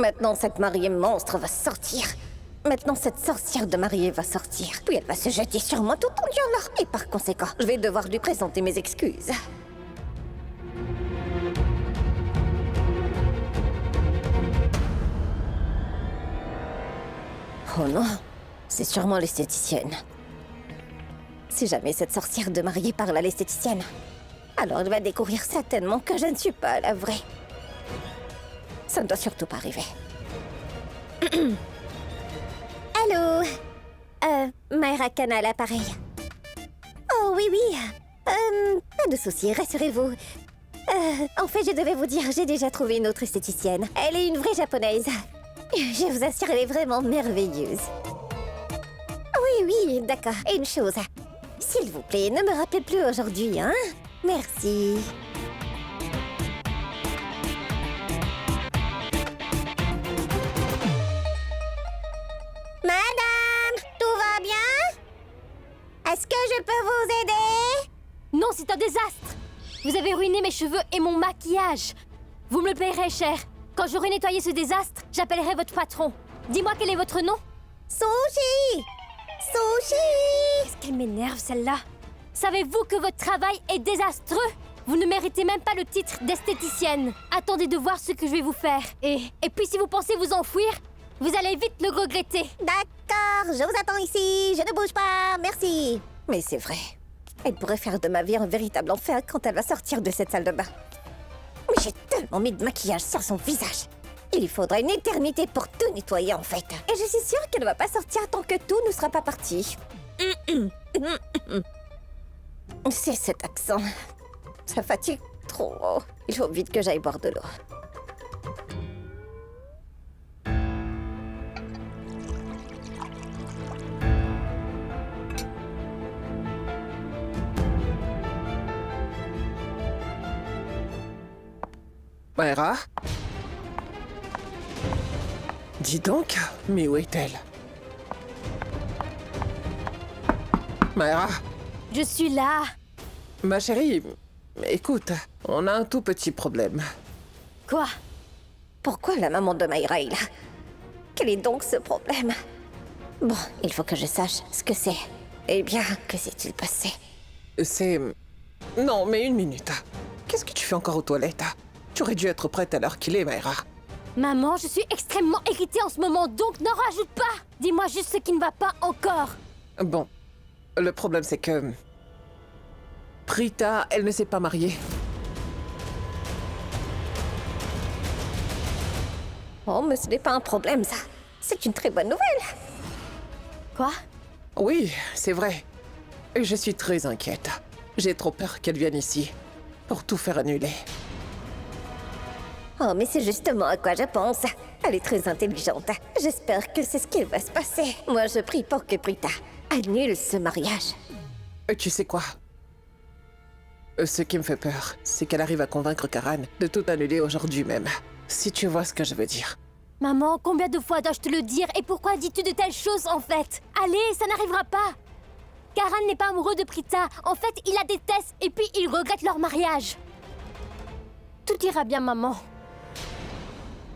Maintenant, cette mariée monstre va sortir. Maintenant, cette sorcière de mariée va sortir. Puis elle va se jeter sur moi tout en hurlant. Et par conséquent, je vais devoir lui présenter mes excuses. Oh non, c'est sûrement l'esthéticienne. Si jamais cette sorcière de mariée parle à l'esthéticienne, alors elle va découvrir certainement que je ne suis pas la vraie. Ça ne doit surtout pas arriver. Allô? Mayra Kana à l'appareil. Oh oui, oui. Pas de soucis, rassurez-vous. En fait, je devais vous dire, j'ai déjà trouvé une autre esthéticienne. Elle est une vraie japonaise. Je vous assure, elle est vraiment merveilleuse. Oui, oui, d'accord. Et une chose. S'il vous plaît, ne me rappelez plus aujourd'hui, hein? Merci. Madame, tout va bien? Est-ce que je peux vous aider? Non, c'est un désastre! Vous avez ruiné mes cheveux et mon maquillage. Vous me le payerez cher. Quand j'aurai nettoyé ce désastre, j'appellerai votre patron. Dis-moi quel est votre nom? Sushi! Sushi! Qu'est-ce qu'elle m'énerve, celle-là? Savez-vous que votre travail est désastreux? Vous ne méritez même pas le titre d'esthéticienne. Attendez de voir ce que je vais vous faire. Et puis si vous pensez vous enfuir, vous allez vite le regretter. D'accord, je vous attends ici. Je ne bouge pas, merci. Mais c'est vrai. Elle pourrait faire de ma vie un véritable enfer quand elle va sortir de cette salle de bain. Mais j'ai tellement mis de maquillage sur son visage. Il faudra une éternité pour tout nettoyer, en fait. Et je suis sûre qu'elle ne va pas sortir tant que tout ne sera pas parti. C'est cet accent. Ça fatigue trop. Il faut vite que j'aille boire de l'eau. Mayra? Dis donc, mais où est-elle? Mayra? Je suis là. Ma chérie, écoute, on a un tout petit problème. Quoi? Pourquoi la maman de Mayra est là? Quel est donc ce problème? Bon, il faut que je sache ce que c'est. Eh bien, que s'est-il passé? C'est... Non, mais une minute. Qu'est-ce que tu fais encore aux toilettes? Tu aurais dû être prête à l'heure qu'il est, Mayra. Maman, je suis extrêmement irritée en ce moment, donc n'en rajoute pas. Dis-moi juste ce qui ne va pas encore. Bon, le problème c'est que... Prita, elle ne s'est pas mariée. Oh, mais ce n'est pas un problème, ça. C'est une très bonne nouvelle. Quoi? Oui, c'est vrai. Je suis très inquiète. J'ai trop peur qu'elle vienne ici pour tout faire annuler. Oh, mais c'est justement à quoi je pense. Elle est très intelligente. J'espère que c'est ce qui va se passer. Moi, je prie pour que Prita annule ce mariage. Tu sais quoi? Ce qui me fait peur, c'est qu'elle arrive à convaincre Karan de tout annuler aujourd'hui même. Si tu vois ce que je veux dire. Maman, combien de fois dois-je te le dire? Et pourquoi dis-tu de telles choses, en fait? Allez, ça n'arrivera pas. Karan n'est pas amoureux de Prita. En fait, il la déteste et puis il regrette leur mariage. Tout ira bien, maman.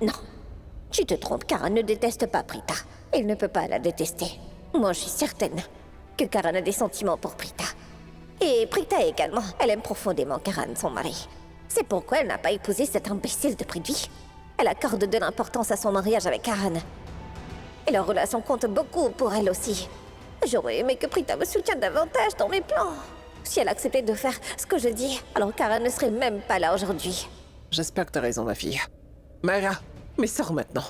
Non, tu te trompes, Karan ne déteste pas Prita. Il ne peut pas la détester. Moi, je suis certaine que Karan a des sentiments pour Prita. Et Prita également. Elle aime profondément Karan, son mari. C'est pourquoi elle n'a pas épousé cet imbécile de Prithvi. Elle accorde de l'importance à son mariage avec Karan. Et leur relation compte beaucoup pour elle aussi. J'aurais aimé que Prita me soutienne davantage dans mes plans. Si elle acceptait de faire ce que je dis, alors Karan ne serait même pas là aujourd'hui. J'espère que t'as raison, ma fille. Mayra, mais sors maintenant.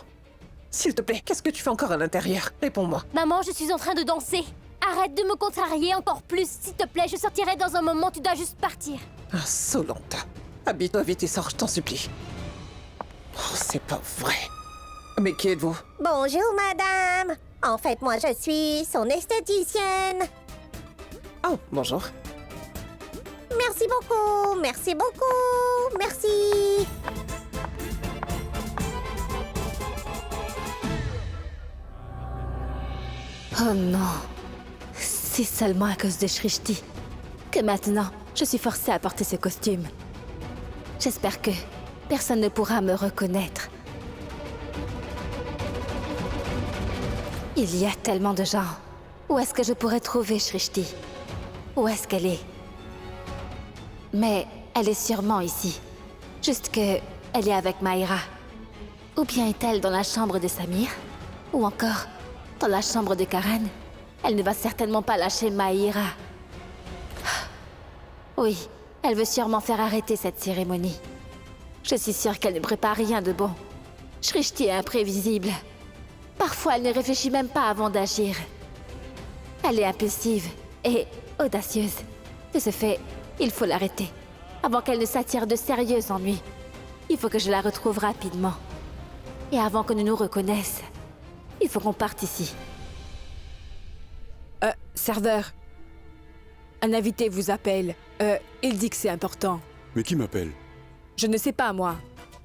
S'il te plaît, qu'est-ce que tu fais encore à l'intérieur? Réponds-moi. Maman, je suis en train de danser. Arrête de me contrarier encore plus, s'il te plaît. Je sortirai dans un moment, tu dois juste partir. Insolente. Habille-toi vite et sors, je t'en supplie. Oh, c'est pas vrai. Mais qui êtes-vous? Bonjour, madame. En fait, moi, je suis son esthéticienne. Oh, bonjour. Merci beaucoup, merci beaucoup, merci. Oh non. C'est seulement à cause de Shrishti que maintenant, je suis forcée à porter ce costume. J'espère que personne ne pourra me reconnaître. Il y a tellement de gens. Où est-ce que je pourrais trouver Shrishti? Où est-ce qu'elle est? Mais elle est sûrement ici. Juste que elle est avec Maïra. Ou bien est-elle dans la chambre de Samir? Ou encore dans la chambre de Karan? Elle ne va certainement pas lâcher Maïra. Oui, elle veut sûrement faire arrêter cette cérémonie. Je suis sûre qu'elle ne prépare rien de bon. Shrishti est imprévisible. Parfois, elle ne réfléchit même pas avant d'agir. Elle est impulsive et audacieuse. De ce fait, il faut l'arrêter, avant qu'elle ne s'attire de sérieux ennuis. Il faut que je la retrouve rapidement. Et avant qu'on ne nous reconnaisse, il faut qu'on parte ici. Serveur. Un invité vous appelle. Il dit que c'est important. Mais qui m'appelle? Je ne sais pas, moi.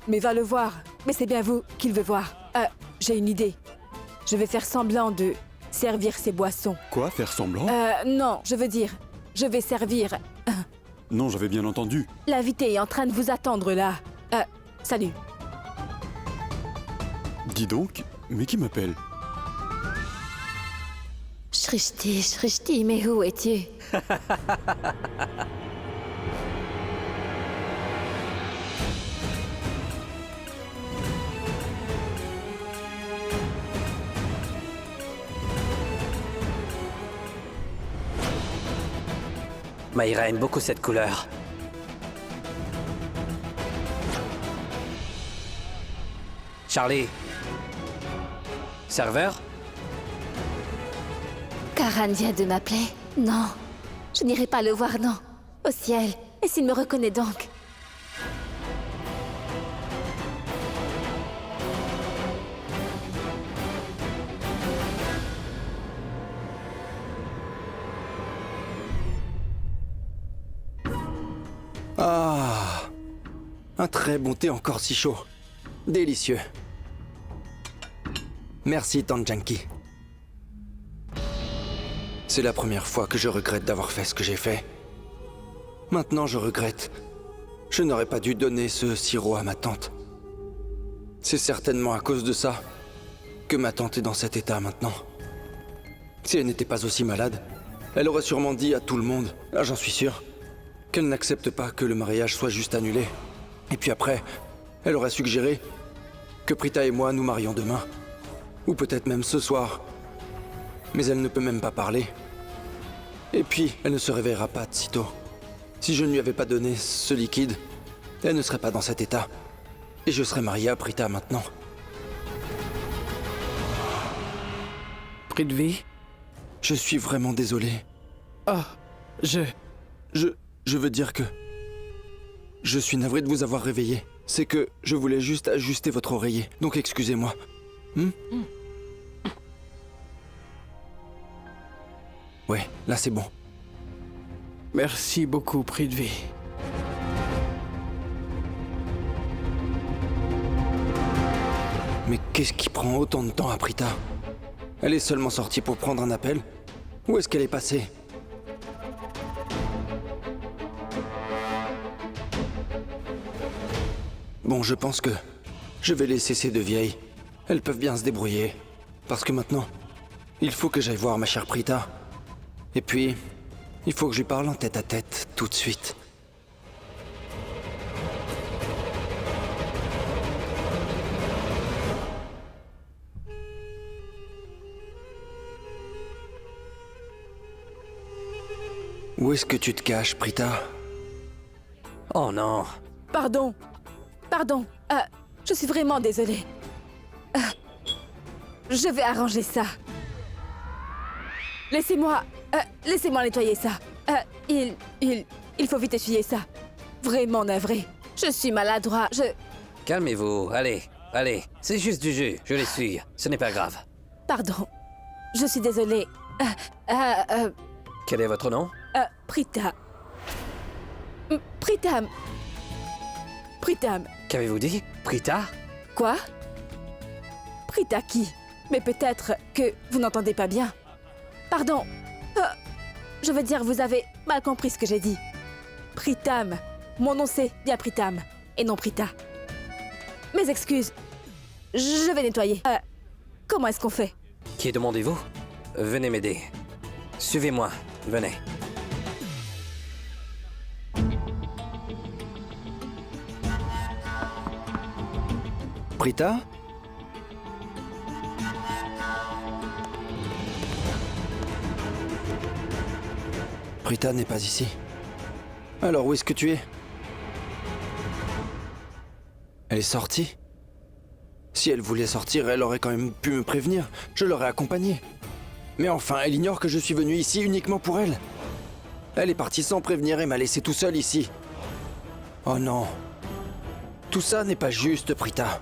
Mais va le voir. Mais c'est bien vous qu'il veut voir. J'ai une idée. Je vais faire semblant de servir ses boissons. Quoi? Faire semblant? Non, je veux dire, je vais servir. Non, j'avais bien entendu. L'invité est en train de vous attendre là. Salut. Dis donc, mais qui m'appelle? Shrishti, Shrishti, mais où es-tu? Maïra aime beaucoup cette couleur. Charlie. Serveur? Karan vient de m'appeler? Non, je n'irai pas le voir, non. Au ciel, et s'il me reconnaît donc? Ah, un très bon thé encore si chaud. Délicieux. Merci, Tante Janki. C'est la première fois que je regrette d'avoir fait ce que j'ai fait. Maintenant, je regrette. Je n'aurais pas dû donner ce sirop à ma tante. C'est certainement à cause de ça que ma tante est dans cet état maintenant. Si elle n'était pas aussi malade, elle aurait sûrement dit à tout le monde, j'en suis sûr, qu'elle n'accepte pas que le mariage soit juste annulé. Et puis après, elle aurait suggéré que Prita et moi nous marions demain. Ou peut-être même ce soir. Mais elle ne peut même pas parler. Et puis, elle ne se réveillera pas de sitôt. Si je ne lui avais pas donné ce liquide, elle ne serait pas dans cet état. Et je serais marié à Prita maintenant. Prithvi? Je suis vraiment désolé. Oh, Je veux dire que... Je suis navré de vous avoir réveillé. C'est que je voulais juste ajuster votre oreiller. Donc excusez-moi. Ouais, là c'est bon. merci beaucoup, Prithvi. Mais qu'est-ce qui prend autant de temps à Prita? Elle est seulement sortie pour prendre un appel? Où est-ce qu'elle est passée? Bon, je pense que je vais laisser ces deux vieilles. Elles peuvent bien se débrouiller. Parce que maintenant, il faut que j'aille voir ma chère Prita. Et puis, il faut que je lui parle en tête-à-tête, tout de suite. Où est-ce que tu te caches, Prita? Oh non. Pardon. Pardon. Je suis vraiment désolée. Je vais arranger ça. Laissez-moi nettoyer ça. Il faut vite essuyer ça. Vraiment navré. Je suis maladroit. Calmez-vous. Allez, allez. C'est juste du jus. Je l'essuie. Ce n'est pas grave. Pardon. Je suis désolée. Quel est votre nom? Prita. Pritam. Pritam. Qu'avez-vous dit? Prita? Quoi? Prita qui? Mais peut-être que vous n'entendez pas bien. Pardon. Je veux dire, vous avez mal compris ce que j'ai dit. Pritam. Mon nom c'est bien Pritam, et non Prita. Mes excuses. Je vais nettoyer. Comment est-ce qu'on fait? Qui demandez-vous? Venez m'aider. Suivez-moi, venez. Prita? Prita n'est pas ici. Alors où est-ce que tu es? Elle est sortie? Si elle voulait sortir, elle aurait quand même pu me prévenir. Je l'aurais accompagnée. Mais enfin, elle ignore que je suis venu ici uniquement pour elle. Elle est partie sans prévenir et m'a laissé tout seul ici. Oh non. Tout ça n'est pas juste, Prita.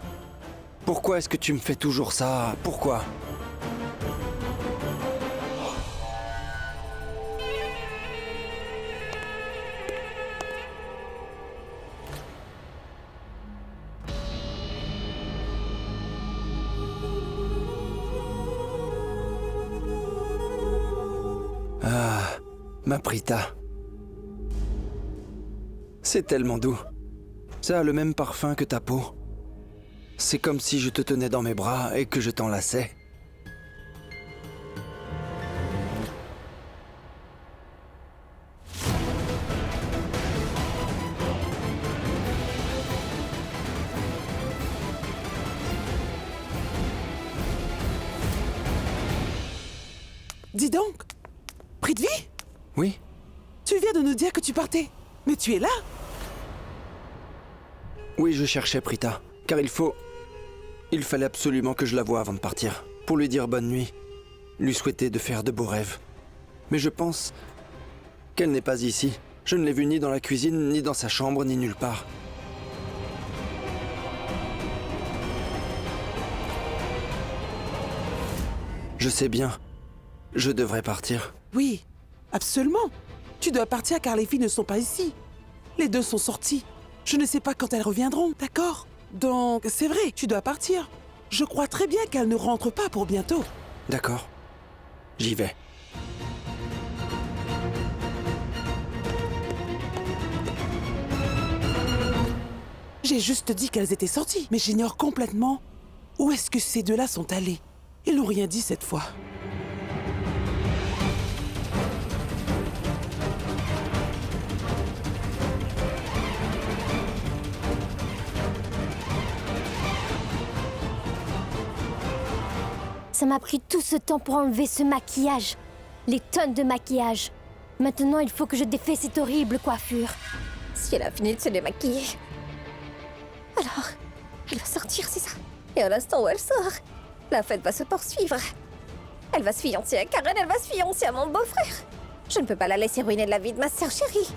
Pourquoi est-ce que tu me fais toujours ça? Pourquoi? Ah, ma Prita. C'est tellement doux. Ça a le même parfum que ta peau. C'est comme si je te tenais dans mes bras et que je t'enlaçais. Dis donc, Prithvi, Oui? tu viens de nous dire que tu partais. Mais tu es là? Oui, je cherchais Prita. Car il fallait absolument que je la voie avant de partir. Pour lui dire bonne nuit. Lui souhaiter de faire de beaux rêves. Mais je pense qu'elle n'est pas ici. Je ne l'ai vue ni dans la cuisine, ni dans sa chambre, ni nulle part. Je sais bien. Je devrais partir. Oui, absolument. Tu dois partir car les filles ne sont pas ici. Les deux sont sorties. Je ne sais pas quand elles reviendront, d'accord? Donc, c'est vrai, tu dois partir. Je crois très bien qu'elles ne rentrent pas pour bientôt. D'accord. J'y vais. J'ai juste dit qu'elles étaient sorties, mais j'ignore complètement où est-ce que ces deux-là sont allés. Ils n'ont rien dit cette fois. Ça m'a pris tout ce temps pour enlever ce maquillage. Les tonnes de maquillage. Maintenant, il faut que je défais cette horrible coiffure. Si elle a fini de se démaquiller, alors elle va sortir, c'est ça? Et à l'instant où elle sort, la fête va se poursuivre. Elle va se fiancer à Karen, elle va se fiancer à mon beau-frère. Je ne peux pas la laisser ruiner la vie de ma sœur chérie.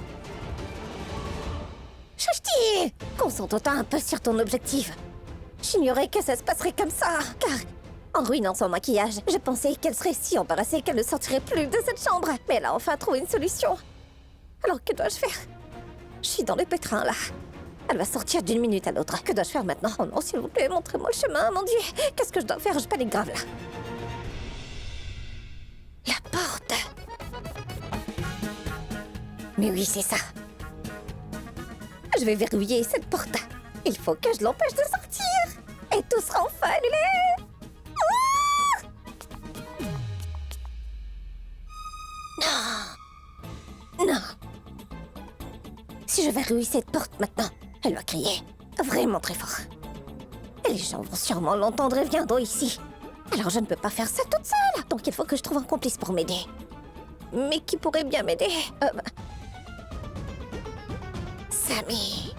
Shashti, concentre-toi un peu sur ton objectif. J'ignorais que ça se passerait comme ça, car en ruinant son maquillage, je pensais qu'elle serait si embarrassée qu'elle ne sortirait plus de cette chambre. Mais elle a enfin trouvé une solution. Alors que dois-je faire? Je suis dans le pétrin, là. Elle va sortir d'une minute à l'autre. Que dois-je faire maintenant? Oh non, s'il vous plaît, montrez-moi le chemin, mon Dieu. Qu'est-ce que je dois faire? Je panique grave, là. La porte. Mais oui, c'est ça. Je vais verrouiller cette porte. Il faut que je l'empêche de sortir. Et tout sera enfin annulé. Non. Non. Si je verrouille cette porte maintenant, elle va crier vraiment très fort. Et les gens vont sûrement l'entendre et viendront ici. Alors je ne peux pas faire ça toute seule. Donc il faut que je trouve un complice pour m'aider. Mais qui pourrait bien m'aider? Samy.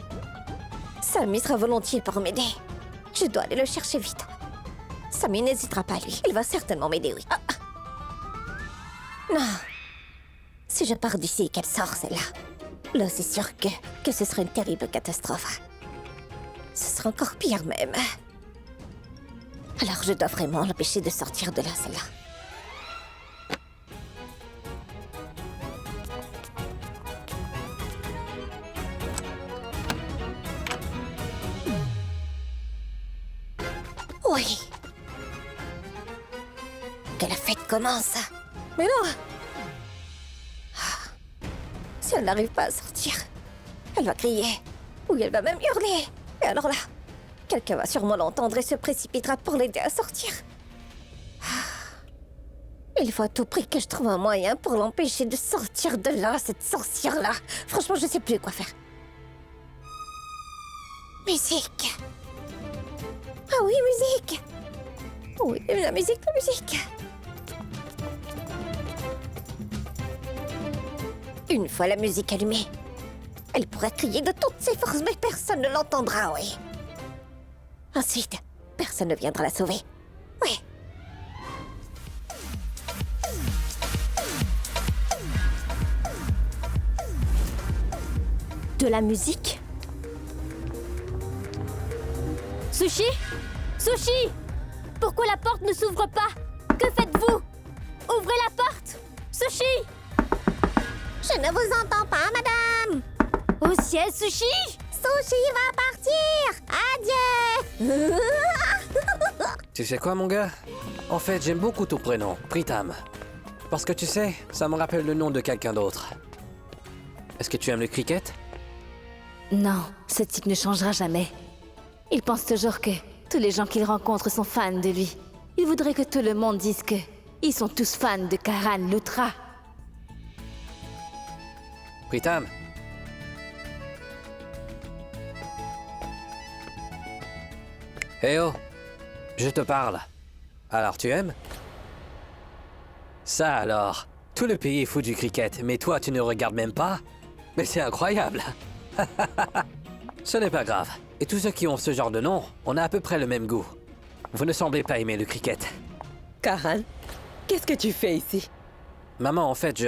Samy sera volontiers pour m'aider. Je dois aller le chercher vite. Samy n'hésitera pas, lui. Il va certainement m'aider, oui. Non. Si je pars d'ici et qu'elle sort, celle-là, là, c'est sûr que ce serait une terrible catastrophe. Ce sera encore pire, même. Alors, je dois vraiment l'empêcher de sortir de là, celle-là. Oui. Que la fête commence. Mais non. Si elle n'arrive pas à sortir, elle va crier. Ou elle va même hurler. Et alors là, quelqu'un va sûrement l'entendre et se précipitera pour l'aider à sortir. Il faut à tout prix que je trouve un moyen pour l'empêcher de sortir de là, cette sorcière-là. Franchement, je sais plus quoi faire. Musique. Ah oui, musique. Oui, la musique, la musique. Une fois la musique allumée, elle pourra crier de toutes ses forces, mais personne ne l'entendra, oui. Ensuite, personne ne viendra la sauver. Oui. De la musique? Sushi? Sushi! Pourquoi la porte ne s'ouvre pas? Que faites-vous? Ouvrez la porte! Sushi! Je ne vous entends pas, madame. Au ciel, Sushi! Sushi va partir. Adieu. Tu sais quoi, mon gars? En fait, j'aime beaucoup ton prénom, Pritam. Parce que tu sais, ça me rappelle le nom de quelqu'un d'autre. Est-ce que tu aimes le cricket? Non, ce type ne changera jamais. Il pense toujours que tous les gens qu'il rencontre sont fans de lui. Il voudrait que tout le monde dise que ils sont tous fans de Karan Lutra. Pritam? Eh oh! Je te parle. Alors tu aimes? Ça alors, tout le pays est fou du cricket, mais toi tu ne regardes même pas? Mais c'est incroyable! Ce n'est pas grave. Et tous ceux qui ont ce genre de nom, on a à peu près le même goût. Vous ne semblez pas aimer le cricket. Karan, qu'est-ce que tu fais ici? Maman, en fait,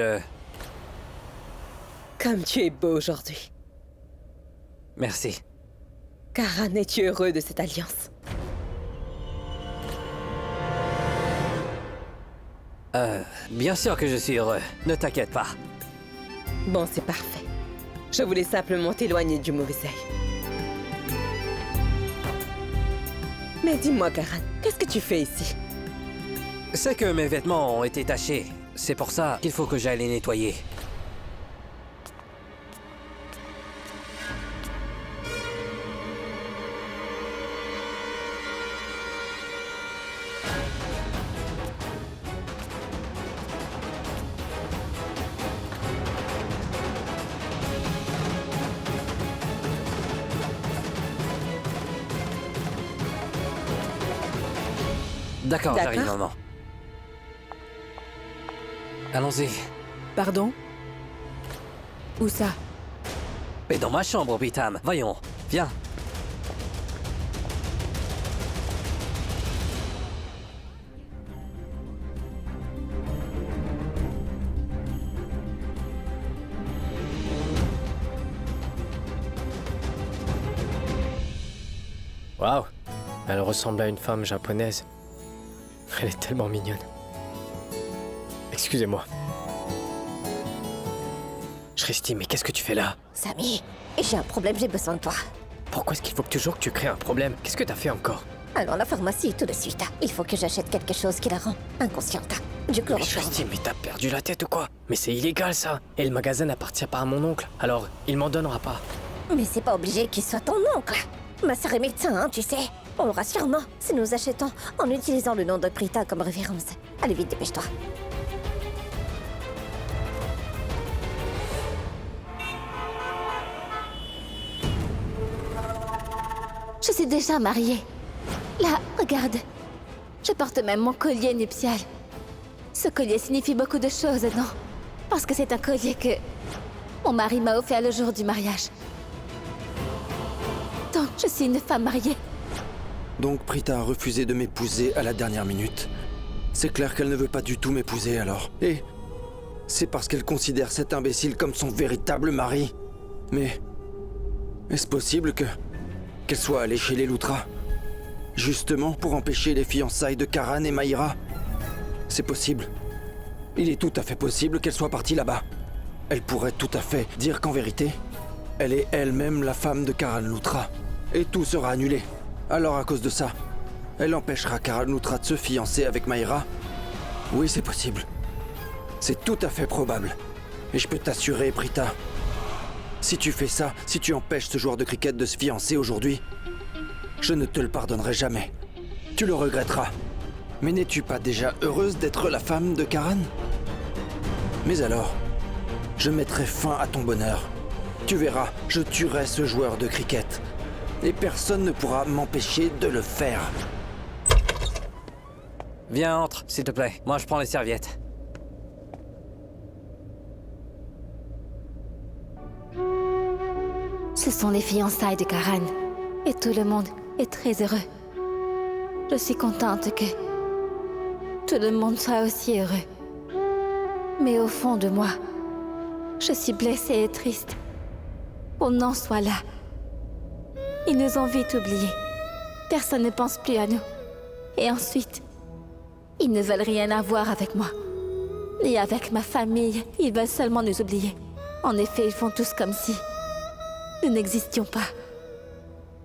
Comme tu es beau aujourd'hui. Merci. Karan, es-tu heureux de cette alliance? Bien sûr que je suis heureux. Ne t'inquiète pas. Bon, c'est parfait. Je voulais simplement t'éloigner du mauvais œil. Mais dis-moi, Karan, qu'est-ce que tu fais ici? C'est que mes vêtements ont été tachés. C'est pour ça qu'il faut que j'aille les nettoyer. D'accord, j'arrive, maman. Allons-y. Pardon? Où ça? Mais dans ma chambre, Pritam. Voyons, viens. Waouh, elle ressemble à une femme japonaise. Elle est tellement mignonne. Excusez-moi. Shristi, mais qu'est-ce que tu fais là? Samy, j'ai un problème, j'ai besoin de toi. Pourquoi est-ce qu'il faut toujours que tu crées un problème? Qu'est-ce que t'as fait encore? Allons à la pharmacie tout de suite. Il faut que j'achète quelque chose qui la rend inconsciente. Du Mais chloroforme. Shristi, mais t'as perdu la tête ou quoi? Mais c'est illégal ça. Et le magasin n'appartient pas à mon oncle. Alors, il m'en donnera pas. Mais c'est pas obligé qu'il soit ton oncle. Ma sœur est médecin, hein, tu sais. On l'aura sûrement si nous achetons en utilisant le nom de Prita comme référence. Allez vite, dépêche-toi. Je suis déjà mariée. Là, regarde. Je porte même mon collier nuptial. Ce collier signifie beaucoup de choses, non? Parce que c'est un collier que mon mari m'a offert le jour du mariage. Donc, je suis une femme mariée. Donc Prita a refusé de m'épouser à la dernière minute. C'est clair qu'elle ne veut pas du tout m'épouser alors. Et c'est parce qu'elle considère cet imbécile comme son véritable mari. Mais est-ce possible qu'elle soit allée chez les Lutra? Justement pour empêcher les fiançailles de Karan et Mayra? C'est possible. Il est tout à fait possible qu'elle soit partie là-bas. Elle pourrait tout à fait dire qu'en vérité, elle est elle-même la femme de Karan Lutra. Et tout sera annulé. Alors à cause de ça, elle empêchera Karan Lutra de se fiancer avec Mayra? Oui, c'est possible. C'est tout à fait probable. Et je peux t'assurer, Prita, si tu fais ça, si tu empêches ce joueur de cricket de se fiancer aujourd'hui, je ne te le pardonnerai jamais. Tu le regretteras. Mais n'es-tu pas déjà heureuse d'être la femme de Karan? Mais alors, je mettrai fin à ton bonheur. Tu verras, je tuerai ce joueur de cricket. Et personne ne pourra m'empêcher de le faire. Viens, entre, s'il te plaît. Moi, je prends les serviettes. Ce sont les fiançailles de Karan. Et tout le monde est très heureux. Je suis contente que tout le monde soit aussi heureux. Mais au fond de moi, je suis blessée et triste. Qu'on n'en soit là. Ils nous ont vite oubliés. Personne ne pense plus à nous. Et ensuite, ils ne veulent rien avoir avec moi. Ni avec ma famille. Ils veulent seulement nous oublier. En effet, ils font tous comme si nous n'existions pas.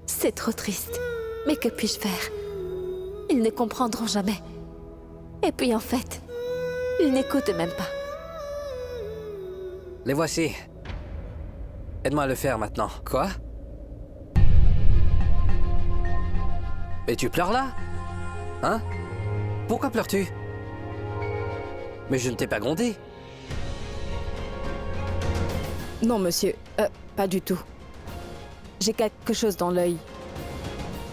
C'est trop triste. Mais que puis-je faire? Ils ne comprendront jamais. Et puis en fait, ils n'écoutent même pas. Les voici. Aide-moi à le faire maintenant. Quoi? Et tu pleures là? Hein? Pourquoi pleures-tu? Mais je ne t'ai pas grondé. Non, monsieur. Pas du tout. J'ai quelque chose dans l'œil.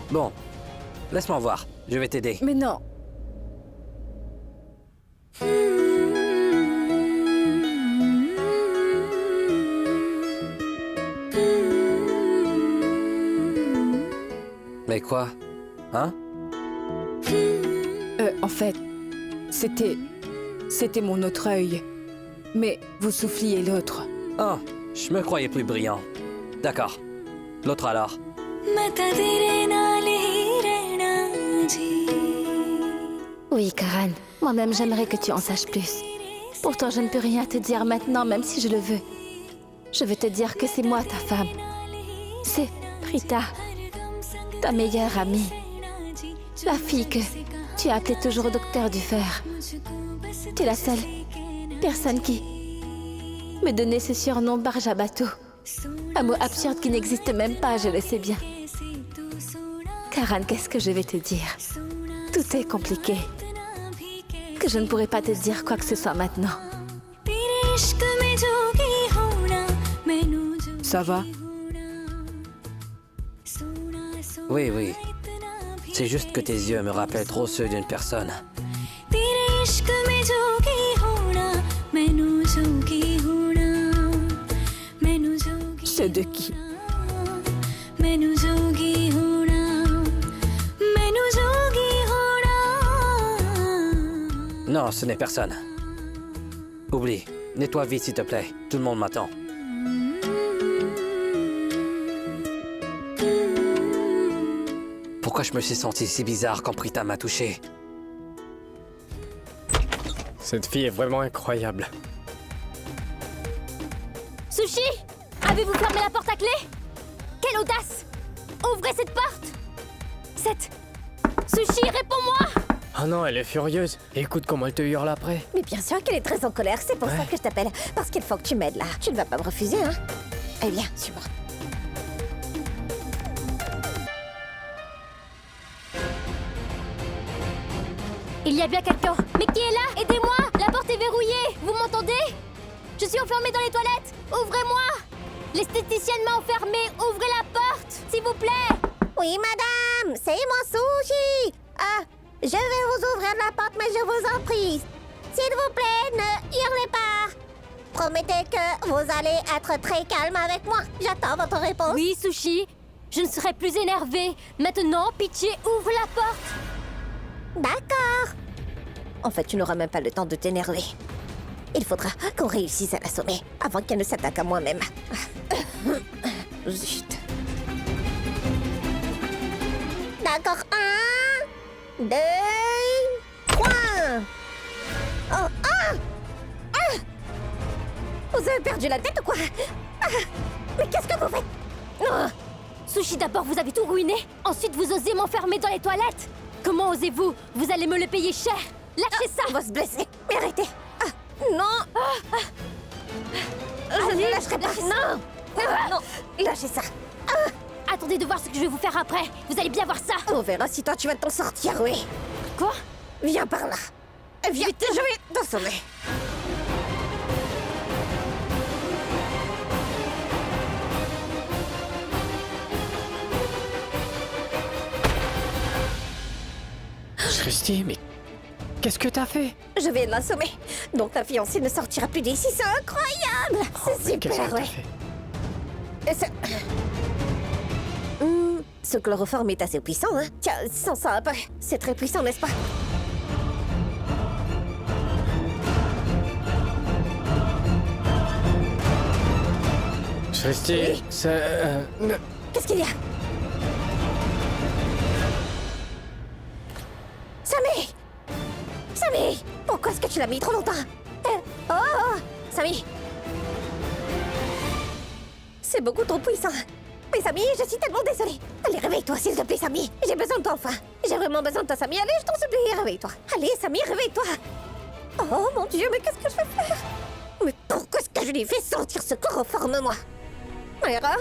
Bon, laisse-moi voir. Je vais t'aider. Mais non. Mais quoi? Hein? En fait, c'était mon autre œil. Mais vous souffliez l'autre. Oh, je me croyais plus brillant. D'accord. L'autre alors? Oui, Karan. Moi-même, j'aimerais que tu en saches plus. Pourtant, je ne peux rien te dire maintenant, même si je le veux. Je veux te dire que c'est moi, ta femme. C'est Prita, ta meilleure amie. La fille que tu as appelée toujours docteur du fer. Tu es la seule personne qui me donnait ce surnom barge à bateau. Un mot absurde qui n'existe même pas, je le sais bien. Karan, qu'est-ce que je vais te dire? Tout est compliqué. Que je ne pourrais pas te dire quoi que ce soit maintenant. Ça va? Oui, oui. C'est juste que tes yeux me rappellent trop ceux d'une personne. C'est de qui? Non, ce n'est personne. Oublie. Nettoie vite, s'il te plaît. Tout le monde m'attend. Pourquoi je me suis senti si bizarre quand Prita m'a touché? Cette fille est vraiment incroyable. Sushi! Avez-vous fermé la porte à clé? Quelle audace! Ouvrez cette porte! Sushi, réponds-moi! Oh non, elle est furieuse. Écoute comment elle te hurle après. Mais bien sûr qu'elle est très en colère, c'est pour ça que je t'appelle. Parce qu'il faut que tu m'aides là. Tu ne vas pas me refuser, hein? Eh bien, suis-moi. Il y a bien quelqu'un. Mais qui est là? Aidez-moi! La porte est verrouillée! Vous m'entendez? Je suis enfermée dans les toilettes! Ouvrez-moi! L'esthéticienne m'a enfermée! Ouvrez la porte! S'il vous plaît! Oui, madame, c'est moi, Sushi. Je vais vous ouvrir la porte, mais je vous en prie. S'il vous plaît, ne hurlez pas. Promettez que vous allez être très calme avec moi. J'attends votre réponse. Oui, Sushi. Je ne serai plus énervée. Maintenant, pitié, ouvre la porte! D'accord. En fait, tu n'auras même pas le temps de t'énerver. Il faudra qu'on réussisse à l'assommer avant qu'elle ne s'attaque à moi-même. Zut. D'accord, 1, 2, 3. Oh, vous avez perdu la tête ou quoi? Mais qu'est-ce que vous faites? Oh. Sushi, d'abord, vous avez tout ruiné. Ensuite, vous osez m'enfermer dans les toilettes. Comment osez-vous? Vous allez me le payer cher. Lâchez ça! On va se blesser. Mais arrêtez. Non. Je ne lâcherai pas. Non. Non. Lâchez ça. Attendez de voir ce que je vais vous faire après. Vous allez bien voir ça. On verra si toi tu vas t'en sortir, oui. Quoi? Viens par là. Viens, je vais t'assommer. Shrishti, mais qu'est-ce que t'as fait? Je vais l'assommer. Donc ta fiancée ne sortira plus d'ici, c'est incroyable. C'est Qu'est-ce super, que t'as ouais. fait? Et ce chloroforme est assez puissant, hein. Tiens, sens ça un peu. C'est très puissant, n'est-ce pas? Shrishti, Oui. c'est... Qu'est-ce qu'il y a? Samy! Samy! Pourquoi est-ce que tu l'as mis trop longtemps? Oh! Samy! C'est beaucoup trop puissant. Mais Samy, je suis tellement désolée. Allez, réveille-toi, s'il te plaît, Samy. J'ai besoin de toi, enfin. J'ai vraiment besoin de toi, Samy. Allez, je t'en supplie, réveille-toi. Allez, Samy, réveille-toi. Oh, mon Dieu, mais qu'est-ce que je vais faire? Mais pourquoi est-ce que je lui ai fait sentir ce chloroforme, moi? Myra?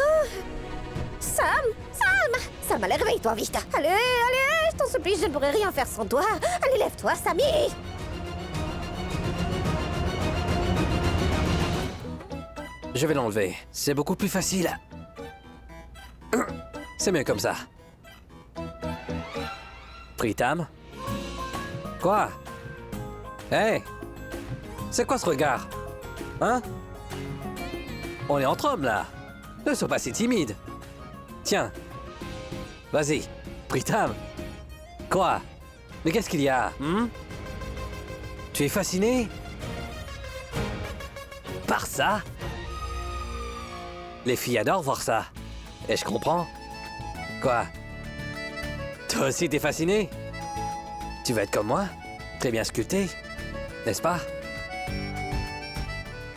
Sam, allez, réveille-toi, vite. Allez, je t'en supplie, je ne pourrais rien faire sans toi. Allez, lève-toi, Samy. Je vais l'enlever. C'est beaucoup plus facile. C'est mieux comme ça. Pritam? Quoi? Hey! C'est quoi ce regard? Hein? On est entre hommes, là. Ne sois pas si timide. Tiens. Vas-y. Pritam. Quoi? Mais qu'est-ce qu'il y a? Tu es fasciné? Par ça? Les filles adorent voir ça. Et je comprends. Quoi? Toi aussi t'es fasciné? Tu vas être comme moi? Très bien sculpté, n'est-ce pas?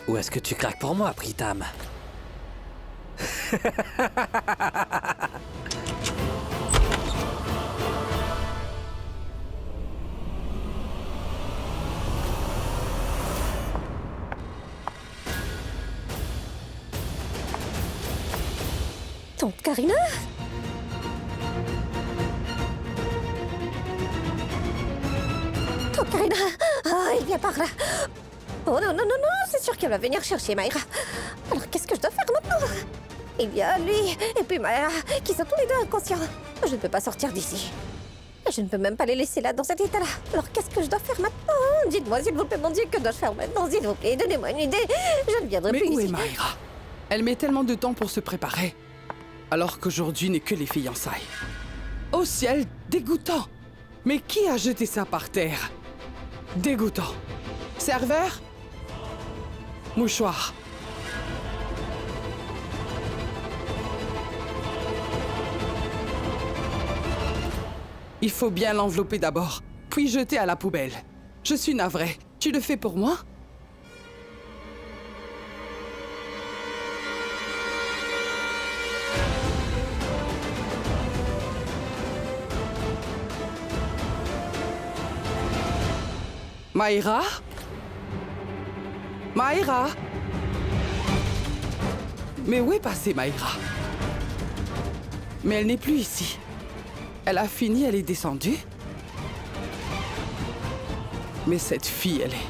Ou est-ce que tu craques pour moi, Pritam? Tante Karina? Tante Karina! Ah, il vient par là! Oh non, c'est sûr qu'elle va venir chercher Myra. Alors qu'est-ce que je dois faire maintenant? Il y a lui et puis Myra qui sont tous les deux inconscients. Je ne peux pas sortir d'ici. Je ne peux même pas les laisser là dans cet état-là. Alors qu'est-ce que je dois faire maintenant? Dites-moi s'il vous plaît, mon Dieu, que dois-je faire maintenant? S'il vous plaît, donnez-moi une idée. Je ne viendrai Mais plus où ici. est Myra? Elle met tellement de temps pour se préparer. Alors qu'aujourd'hui n'est que les fiançailles. Au ciel, dégoûtant! Mais qui a jeté ça par terre? Dégoûtant. Serveur? Mouchoir. Il faut bien l'envelopper d'abord, puis jeter à la poubelle. Je suis navrée. Tu le fais pour moi? Myra? Myra? Mais où est passée Myra? Mais elle n'est plus ici. Elle a fini, elle est descendue. Mais cette fille, elle est...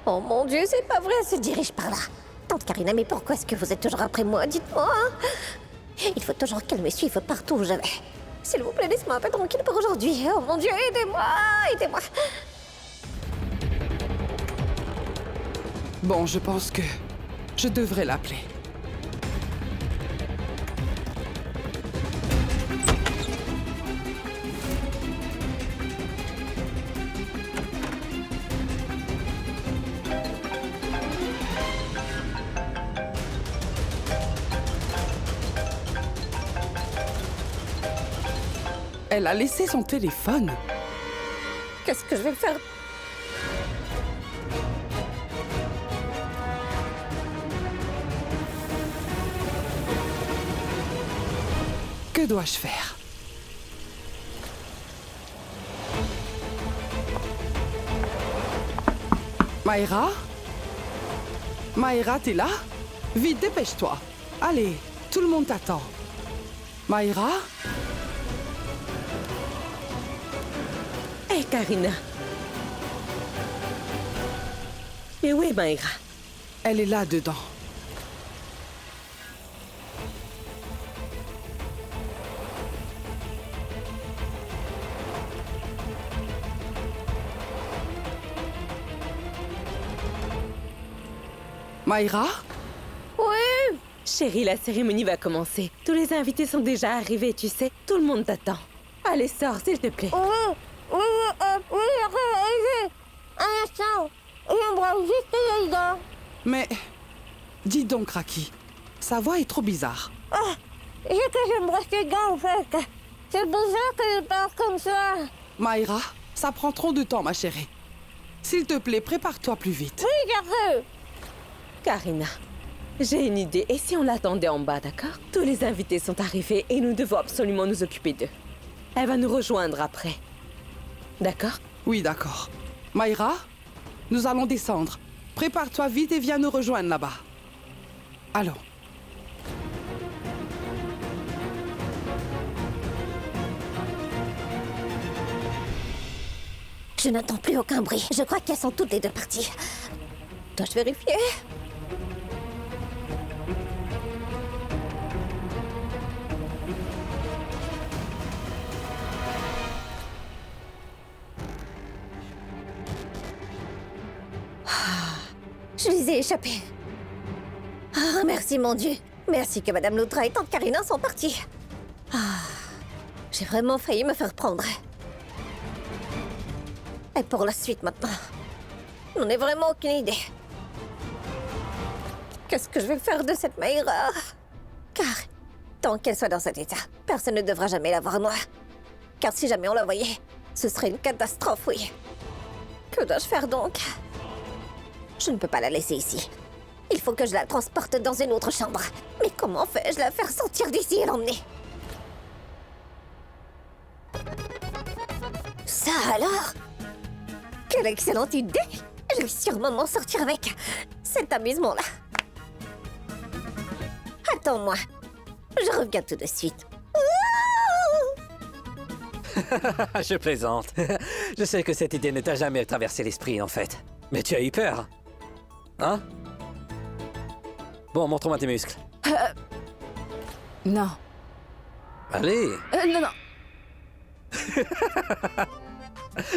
Oh mon Dieu, c'est pas vrai, elle se dirige par là. Tante Karina, mais pourquoi est-ce que vous êtes toujours après moi? Dites-moi. Il faut toujours qu'elle me suive partout où je vais. S'il vous plaît, laisse-moi un peu tranquille pour aujourd'hui. Oh mon Dieu, aidez-moi, aidez-moi. Bon, je pense que je devrais l'appeler. Elle a laissé son téléphone. Qu'est-ce que je vais faire? Que dois-je faire? Myra? Myra, t'es là? Vite, dépêche-toi. Allez, tout le monde t'attend. Myra? Hé, Karina, Mais où est Maïra? Elle est là dedans. Maïra? Oui. Chérie, la cérémonie va commencer. Tous les invités sont déjà arrivés, tu sais. Tout le monde t'attend. Allez, sors, s'il te plaît. Oui, un instant. J'aimerais juste que je dors. Mais... Dis donc, Raki. Sa voix est trop bizarre. C'est que je me brosse les dents, en fait. C'est pour ça que je parle comme ça. Maïra, ça prend trop de temps, ma chérie. S'il te plaît, prépare-toi plus vite. Oui, j'arrive. Karina, j'ai une idée. Et si on l'attendait en bas, d'accord? Tous les invités sont arrivés et nous devons absolument nous occuper d'eux. Elle va nous rejoindre après. D'accord? Oui, d'accord. Maïra, nous allons descendre. Prépare-toi vite et viens nous rejoindre là-bas. Allons. Je n'entends plus aucun bruit. Je crois qu'elles sont toutes les deux parties. Dois-je vérifier? Je les ai échappés. Ah, merci mon Dieu. Merci que Madame Loutra et Tante Karina sont partis. J'ai vraiment failli me faire prendre. Et pour la suite maintenant, on n'ai vraiment aucune idée. Qu'est-ce que je vais faire de cette Maïra? Car, tant qu'elle soit dans cet état, personne ne devra jamais la voir noire. Car si jamais on la voyait, ce serait une catastrophe, oui. Que dois-je faire donc? Je ne peux pas la laisser ici. Il faut que je la transporte dans une autre chambre. Mais comment fais-je la faire sortir d'ici et l'emmener? Ça alors? Quelle excellente idée! Je vais sûrement m'en sortir avec cet amusement-là. Attends-moi. Je reviens tout de suite. Je plaisante. Je sais que cette idée ne t'a jamais traversé l'esprit, en fait. Mais tu as eu peur. Hein? Bon, montre-moi tes muscles. Non. Allez! Non, non.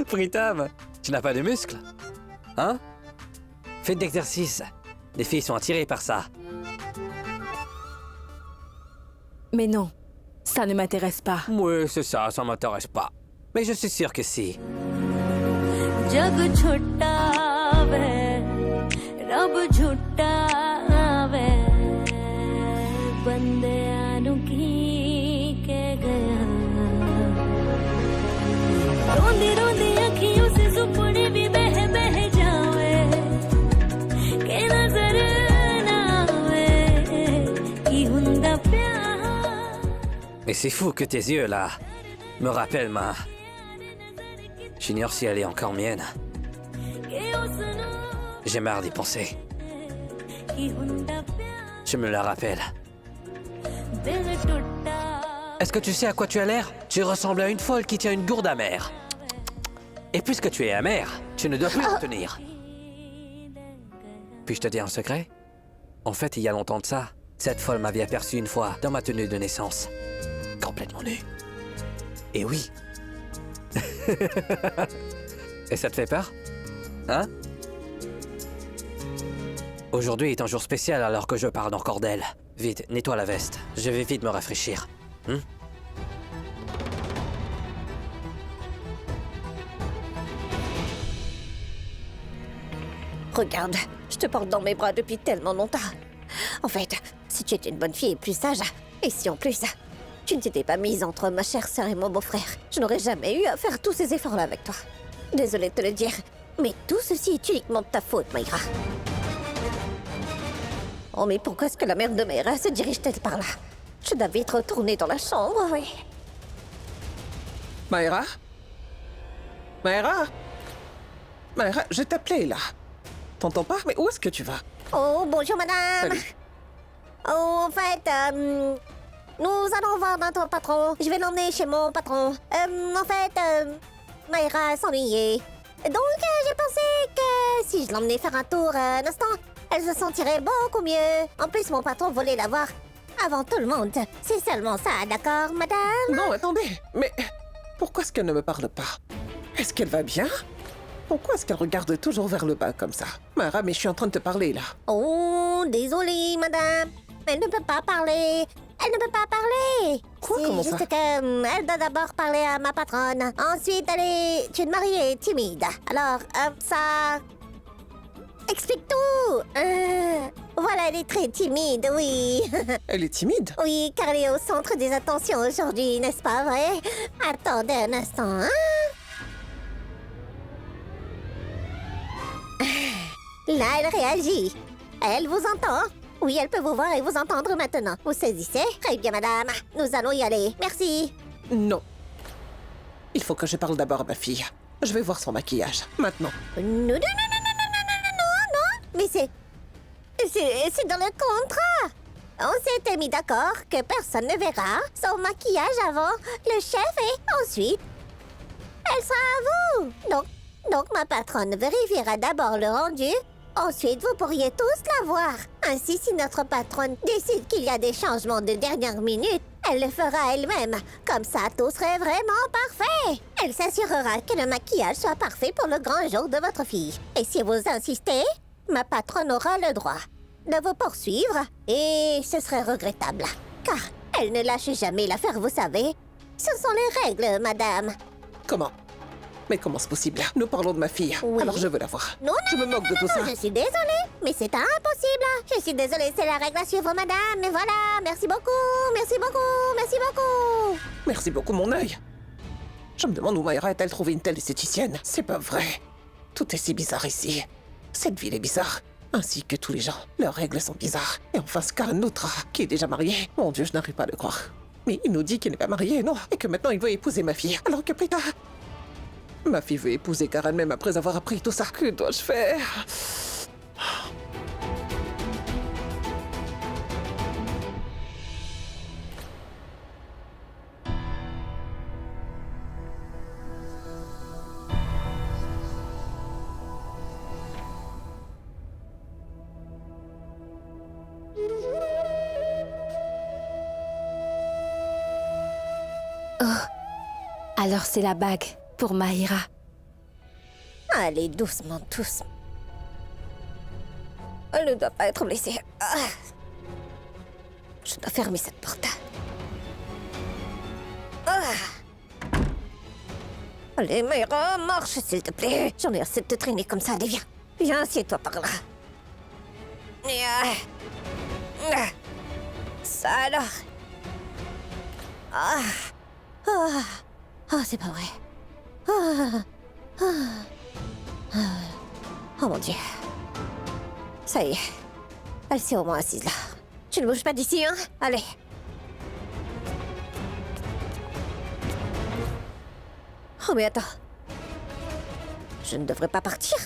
Pritam, tu n'as pas de muscles? Hein? Fais de l'exercice. Les filles sont attirées par ça. Mais non, ça ne m'intéresse pas. Oui, c'est ça, ça m'intéresse pas. Mais je suis sûr que si. जग छुट्टा वे रब झुट्टा वे बंदे आनु की के गया रोंदी रोंदी अखियों से सुपने भी बह बह जावे के नजर ना आवे की हुंदा प्यार. Mais c'est fou que tes yeux, là, me rappellent ma... J'ignore si elle est encore mienne. J'ai marre d'y penser. Je me la rappelle. Est-ce que tu sais à quoi tu as l'air? Tu ressembles à une folle qui tient une gourde amère. Et puisque tu es amère, tu ne dois plus en tenir. Puis-je te dire un secret? En fait, il y a longtemps de ça, cette folle m'avait aperçu une fois dans ma tenue de naissance. Complètement nue. Et oui. Et ça te fait peur? Hein? Aujourd'hui est un jour spécial alors que je parle encore d'elle. Vite, nettoie la veste. Je vais vite me rafraîchir. Regarde, je te porte dans mes bras depuis tellement longtemps. En fait, si tu étais une bonne fille et plus sage, et si en plus, tu ne t'étais pas mise entre ma chère sœur et mon beau-frère, je n'aurais jamais eu à faire tous ces efforts-là avec toi. Désolée de te le dire, mais tout ceci est uniquement de ta faute, Maïra. Oh, mais pourquoi est-ce que la mère de Maïra se dirige-t-elle par là? Je dois vite retourner dans la chambre, oui. Maïra? Maïra? Maïra, je t'appelais là. T'entends pas? Mais où est-ce que tu vas? Oh, bonjour, madame. Salut. Oh, en fait, nous allons voir notre patron. Je vais l'emmener chez mon patron. En fait, Maïra s'ennuyait. Donc, j'ai pensé que si je l'emmenais faire un tour un instant, elle se sentirait beaucoup mieux. En plus, mon patron voulait la voir avant tout le monde. C'est seulement ça, d'accord, madame? Non, attendez. Mais pourquoi est-ce qu'elle ne me parle pas? Est-ce qu'elle va bien? Pourquoi est-ce qu'elle regarde toujours vers le bas comme ça? Mara, mais je suis en train de te parler, là. Oh, désolée, madame. Elle ne peut pas parler. Elle ne peut pas parler. Quoi, comment ça? C'est juste que elle doit d'abord parler à ma patronne. Ensuite, elle est une mariée timide. Alors, ça explique tout. Voilà, elle est très timide, oui. Elle est timide? Oui, car elle est au centre des attentions aujourd'hui, n'est-ce pas vrai? Attendez un instant, hein? Là, elle réagit. Elle vous entend. Oui, elle peut vous voir et vous entendre maintenant. Vous saisissez? Très bien, madame. Nous allons y aller. Merci. Non. Il faut que je parle d'abord à ma fille. Je vais voir son maquillage, maintenant. Non, non, non, non, non, non, non, non, non, non, non. Mais c'est dans le contrat. On s'était mis d'accord que personne ne verra son maquillage avant le chef et ensuite, elle sera à vous. Donc ma patronne vérifiera d'abord le rendu. Ensuite, vous pourriez tous la voir. Ainsi, si notre patronne décide qu'il y a des changements de dernière minute, elle le fera elle-même. Comme ça, tout serait vraiment parfait. Elle s'assurera que le maquillage soit parfait pour le grand jour de votre fille. Et si vous insistez, ma patronne aura le droit de vous poursuivre et ce serait regrettable. Car elle ne lâche jamais l'affaire, vous savez. Ce sont les règles, madame. Comment? Mais comment c'est possible? Nous parlons de ma fille. Oui. Alors je veux la voir. Non, non, Je me moque de tout ça. je suis désolée, mais c'est impossible. Je suis désolée, c'est la règle à suivre, madame. Mais voilà, merci beaucoup, merci beaucoup, merci beaucoup. Merci beaucoup, mon œil. Je me demande où Mayra a-t-elle trouvé une telle esthéticienne. C'est pas vrai. Tout est si bizarre ici. Cette ville est bizarre. Ainsi que tous les gens. Leurs règles sont bizarres. Et enfin, Scar Nutra, qui est déjà marié. Mon Dieu, je n'arrive pas à le croire. Mais il nous dit qu'il n'est pas marié, non? Et que maintenant il veut épouser ma fille. Alors que plus tard... Ma fille veut épouser Karen même après avoir appris tout ça. Que dois-je faire? Alors c'est la bague pour Mahira. Allez, doucement, doucement. Elle ne doit pas être blessée. Ah. Je dois fermer cette porte. Ah. Allez, Mayra, marche, s'il te plaît. J'en ai assez de te traîner comme ça. Allez, viens. Viens, assieds-toi par là. Ça alors. Ah. Ah. Oh, c'est pas vrai. Ah. Ah. Ah. Oh mon Dieu. Ça y est. Elle s'est au moins assise là. Tu ne bouges pas d'ici, hein? Allez. Oh mais attends. Je ne devrais pas partir.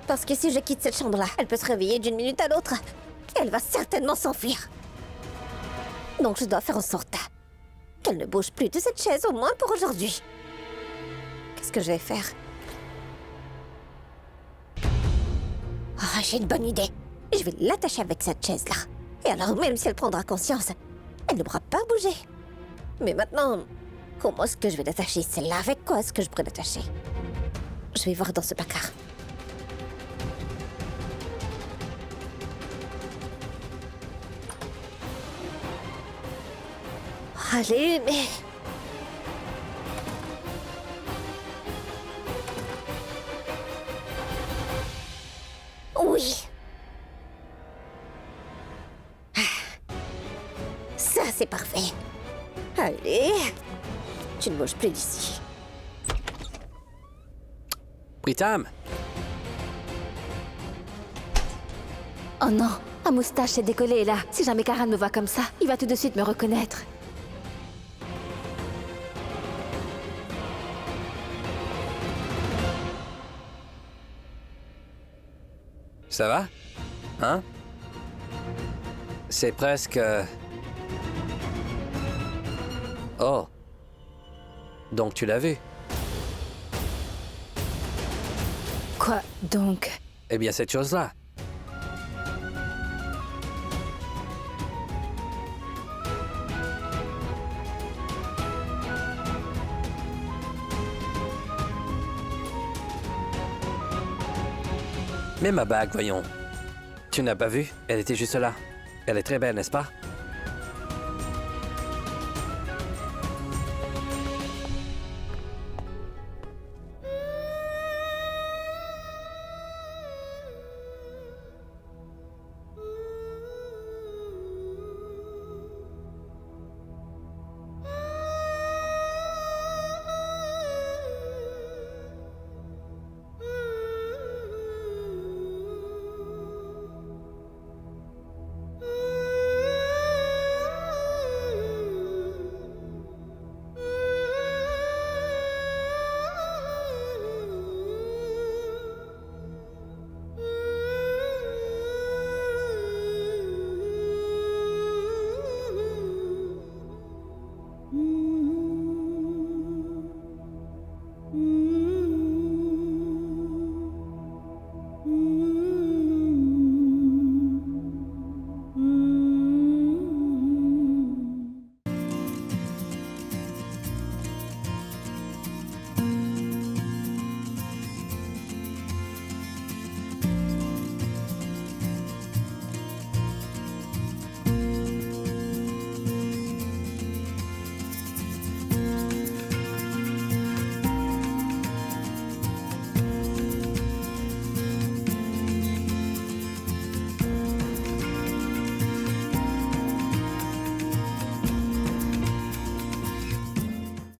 Parce que si je quitte cette chambre-là, elle peut se réveiller d'une minute à l'autre. Et elle va certainement s'enfuir. Donc je dois faire en sorte qu'elle ne bouge plus de cette chaise, au moins pour aujourd'hui. Qu'est-ce que je vais faire? Ah, j'ai une bonne idée. Je vais l'attacher avec cette chaise-là. Et alors, même si elle prendra conscience, elle ne pourra pas bouger. Mais maintenant, comment est-ce que je vais l'attacher, celle-là? Avec quoi est-ce que je pourrais l'attacher? Je vais voir dans ce placard. Allez, mais... Oui. Ça, c'est parfait. Allez. Tu ne bouges plus d'ici. Pritam, Oh non, ma moustache s'est décollée là. Si jamais Karan me voit comme ça, il va tout de suite me reconnaître. ça va? Hein? C'est presque... Oh. Donc tu l'as vu? Quoi donc? Eh bien, cette chose-là. Mais ma bague, voyons. Tu n'as pas vu? Elle était juste là. Elle est très belle, n'est-ce pas?